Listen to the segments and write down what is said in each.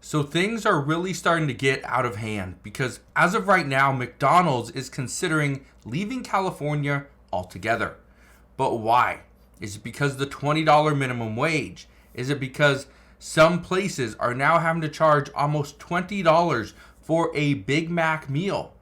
So things are really starting to get out of hand because as of right now, McDonald's is considering leaving California altogether. But why? Is it because of the $20 minimum wage? Is it because some places are now having to charge almost $20 for a Big Mac meal?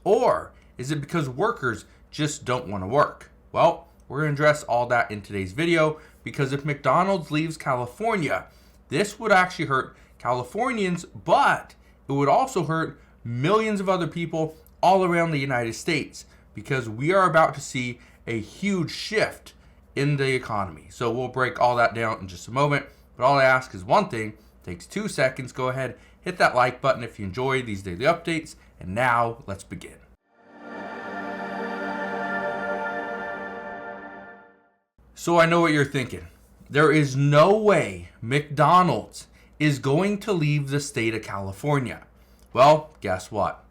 Or is it because workers just don't want to work? Well, we're going to address all that in today's video because if McDonald's leaves California, this would actually hurt Californians, but it would also hurt millions of other people all around the United States because we are about to see a huge shift in the economy. So we'll break all that down in just a moment. But all I ask is one thing, takes 2 seconds. Go ahead, hit that like button if you enjoy these daily updates. And now let's begin. So I know what you're thinking. There is no way McDonald's is going to leave the state of California. Well, guess what?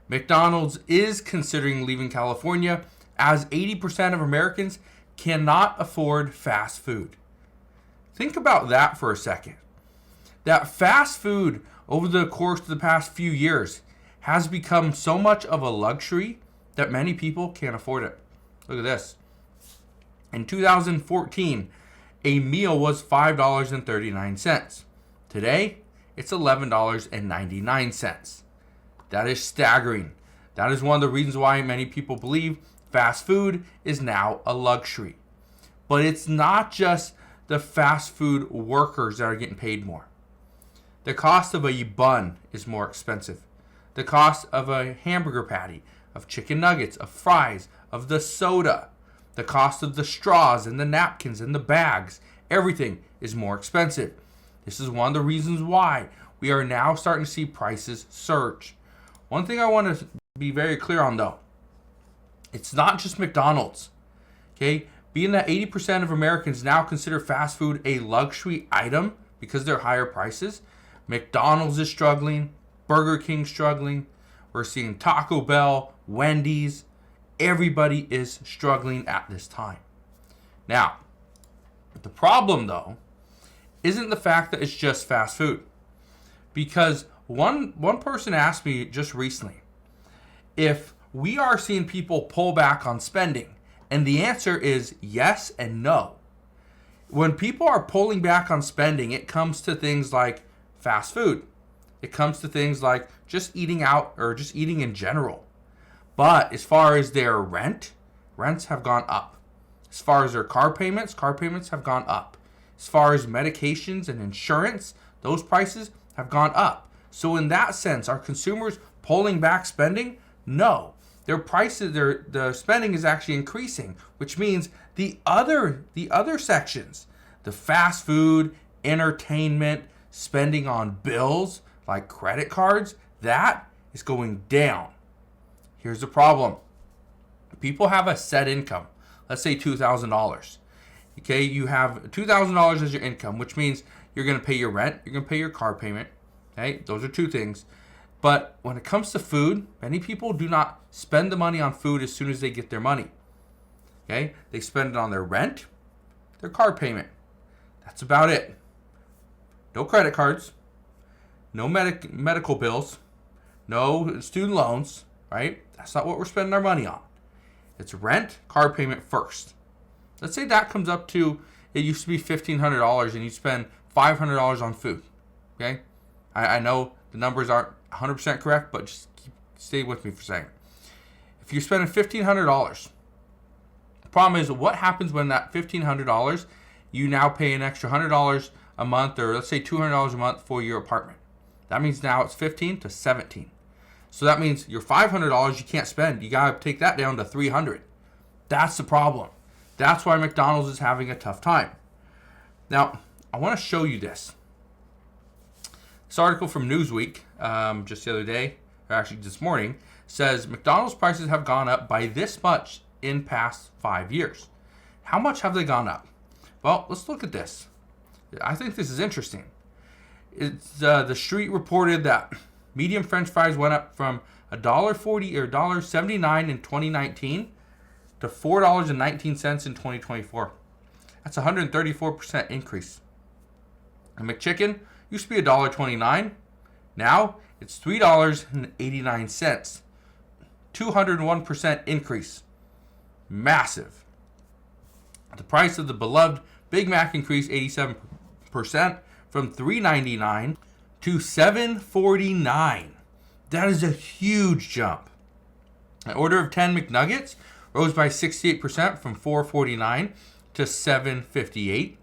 McDonald's is considering leaving California as 80% of Americans cannot afford fast food. Think about that for a second. That fast food over the course of the past few years has become so much of a luxury that many people can't afford it. Look at this. In 2014, a meal was $5.39. Today, it's $11.99. That is staggering. That is one of the reasons why many people believe fast food is now a luxury. But it's not just the fast food workers that are getting paid more. The cost of a bun is more expensive. The cost of a hamburger patty, of chicken nuggets, of fries, of the soda, the cost of the straws and the napkins and the bags, everything is more expensive. This is one of the reasons why we are now starting to see prices surge. One thing I want to be very clear on though, it's not just McDonald's. Okay? Being that 80% of Americans now consider fast food a luxury item because of their higher prices, McDonald's is struggling, Burger King struggling, we're seeing Taco Bell, Wendy's, everybody is struggling at this time. Now, the problem though isn't the fact that it's just fast food. Because one person asked me just recently if we are seeing people pull back on spending, and the answer is yes and no. When people are pulling back on spending, it comes to things like fast food. It comes to things like just eating out or just eating in general. But as far as their rents have gone up. As far as their car payments have gone up. As far as medications and insurance, those prices have gone up. So in that sense, are consumers pulling back spending? No. Their prices, the spending is actually increasing, which means the other sections, the fast food, entertainment, spending on bills like credit cards, that is going down. Here's the problem. People have a set income. Let's say $2,000. Okay, you have $2,000 as your income, which means you're going to pay your rent, you're going to pay your car payment. Okay, those are two things. But when it comes to food, many people do not spend the money on food as soon as they get their money. Okay, they spend it on their rent, their car payment. That's about it. No credit cards, no medical bills, no student loans, right? That's not what we're spending our money on. It's rent, car payment first. Let's say that comes up to, it used to be $1,500 and you spend $500 on food. Okay? I know the numbers aren't 100% correct, but just stay with me for a second. If you're spending $1,500, the problem is what happens when that $1,500, you now pay an extra $100 a month, or let's say $200 a month for your apartment. That means now it's $15 to $17. So that means your $500 you can't spend. You got to take that down to $300. That's the problem. That's why McDonald's is having a tough time. Now, I want to show you this. This article from Newsweek, just the other day, or actually this morning, says McDonald's prices have gone up by this much in past 5 years. How much have they gone up? Well, let's look at this. I think this is interesting. It's the Street reported that medium French fries went up from $1.40 or $1.79 in 2019 to $4.19 in 2024. That's a 134% increase. A McChicken used to be $1.29. Now it's $3.89. 201% increase. Massive. The price of the beloved Big Mac increased 87% from $3.99 to $7.49. That is a huge jump. An order of 10 McNuggets rose by 68% from $4.49 to $7.58.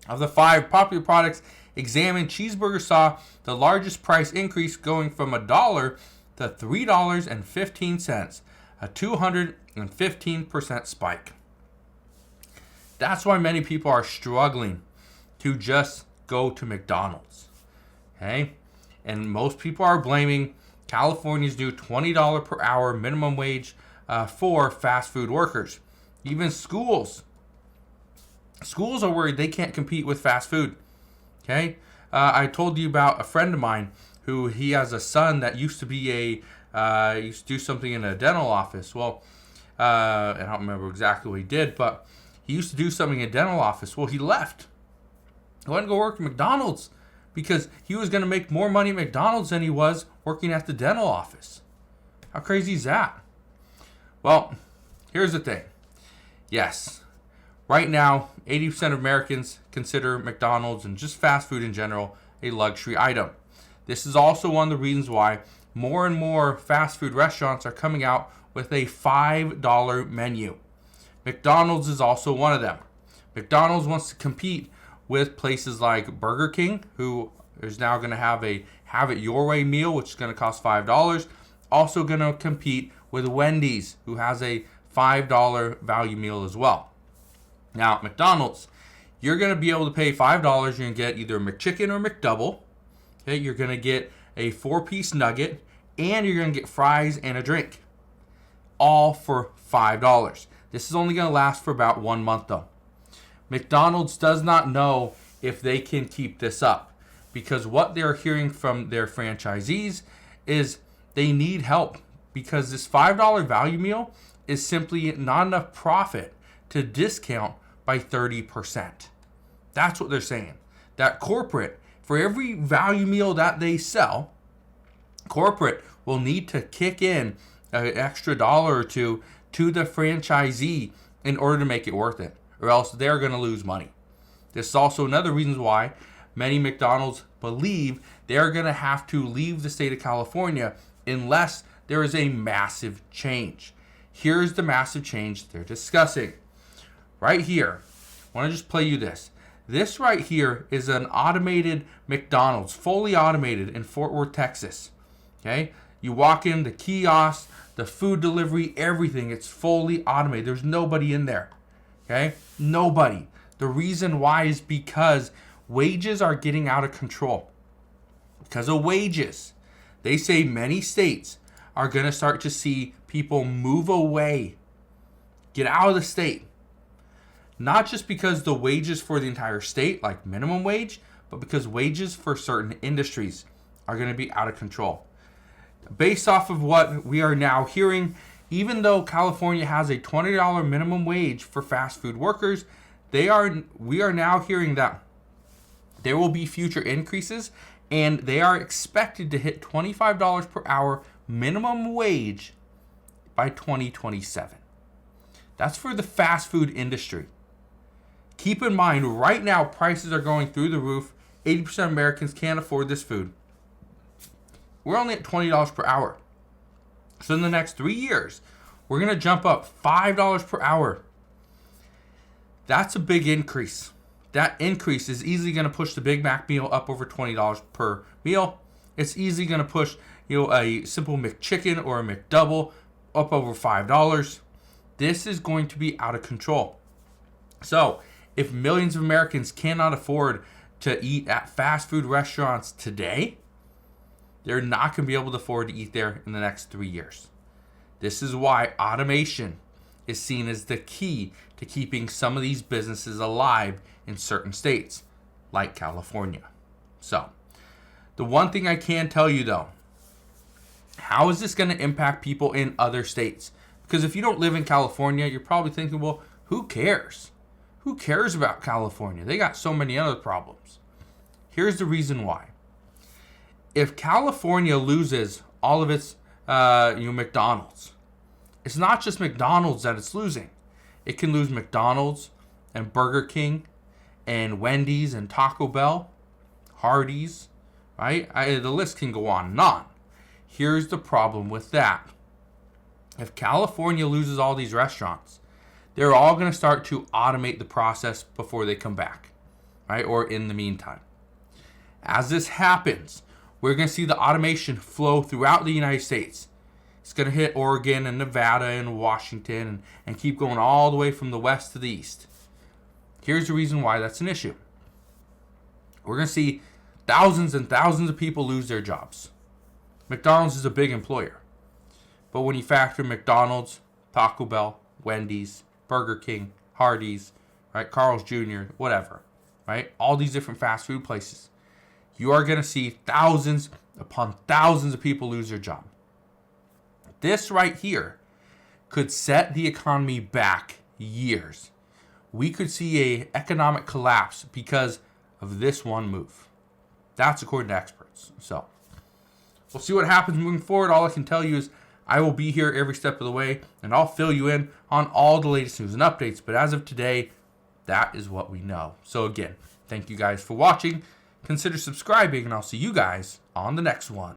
Of the 5 popular products examined, cheeseburgers saw the largest price increase, going from $1 to $3.15, a 215% spike. That's why many people are struggling to just go to McDonald's. Okay? And most people are blaming California's new $20 per hour minimum wage for fast food workers. Even schools are worried they can't compete with fast food. Okay? I told you about a friend of mine who he has a son that used to be used to do something in a dental office. Well, I don't remember exactly what he did, but he used to do something in a dental office. Well, he left. He went to go work at McDonald's because he was going to make more money at McDonald's than he was working at the dental office. How crazy is that? Well, here's the thing. Yes, right now, 80% of Americans consider McDonald's and just fast food in general a luxury item. This is also one of the reasons why more and more fast food restaurants are coming out with a $5 menu. McDonald's is also one of them. McDonald's wants to compete with places like Burger King, who is now going to have a Have It Your Way meal, which is going to cost $5. Also going to compete with Wendy's, who has a $5 value meal as well. Now, at McDonald's, you're going to be able to pay $5. You're going to get either a McChicken or McDouble. Okay, you're going to get a 4-piece nugget, and you're going to get fries and a drink. All for $5. This is only going to last for about 1 month, though. McDonald's does not know if they can keep this up, because what they're hearing from their franchisees is they need help, because this $5 value meal is simply not enough profit to discount by 30%. That's what they're saying. That corporate, for every value meal that they sell, corporate will need to kick in an extra dollar or two to the franchisee in order to make it worth it, or else they're going to lose money. This is also another reason why many McDonald's believe they're going to have to leave the state of California unless there is a massive change. Here's the massive change they're discussing. Right here, I want to just play you this. This right here is an automated McDonald's, fully automated in Fort Worth, Texas. Okay? You walk in, the kiosk, the food delivery, everything, it's fully automated. There's nobody in there. Okay? Nobody. The reason why is because wages are getting out of control. Because of wages. They say many states are going to start to see people move away, get out of the state. Not just because the wages for the entire state, like minimum wage, but because wages for certain industries are going to be out of control. Based off of what we are now hearing, even though California has a $20 minimum wage for fast food workers, we are now hearing that there will be future increases, and they are expected to hit $25 per hour minimum wage by 2027. That's for the fast food industry. Keep in mind, right now, prices are going through the roof. 80% of Americans can't afford this food. We're only at $20 per hour. So in the next 3 years, we're going to jump up $5 per hour. That's a big increase. That increase is easily going to push the Big Mac meal up over $20 per meal. It's easily going to push, a simple McChicken or a McDouble up over $5. This is going to be out of control. So, if millions of Americans cannot afford to eat at fast food restaurants today, they're not going to be able to afford to eat there in the next 3 years. This is why automation is seen as the key to keeping some of these businesses alive in certain states, like California. So, the one thing I can tell you though, how is this going to impact people in other states? Because if you don't live in California, you're probably thinking, well, who cares? Who cares about California? They got so many other problems. Here's the reason why. if California loses all of its McDonald's, it's not just McDonald's that it's losing. It can lose McDonald's and Burger King and Wendy's and Taco Bell, Hardee's, right? The list can go on and on. Here's the problem with that. If California loses all these restaurants, they're all going to start to automate the process before they come back, right? Or in the meantime. As this happens, we're going to see the automation flow throughout the United States. It's going to hit Oregon and Nevada and Washington and keep going all the way from the west to the east. Here's the reason why that's an issue. We're going to see thousands and thousands of people lose their jobs. McDonald's is a big employer. But when you factor McDonald's, Taco Bell, Wendy's, Burger King, Hardee's, right, Carl's Jr., whatever, right, all these different fast food places, you are going to see thousands upon thousands of people lose their job. This right here could set the economy back years. We could see an economic collapse because of this one move. That's according to experts. So we'll see what happens moving forward. All I can tell you is I will be here every step of the way, and I'll fill you in on all the latest news and updates. But as of today, that is what we know. So again, thank you guys for watching. Consider subscribing, and I'll see you guys on the next one.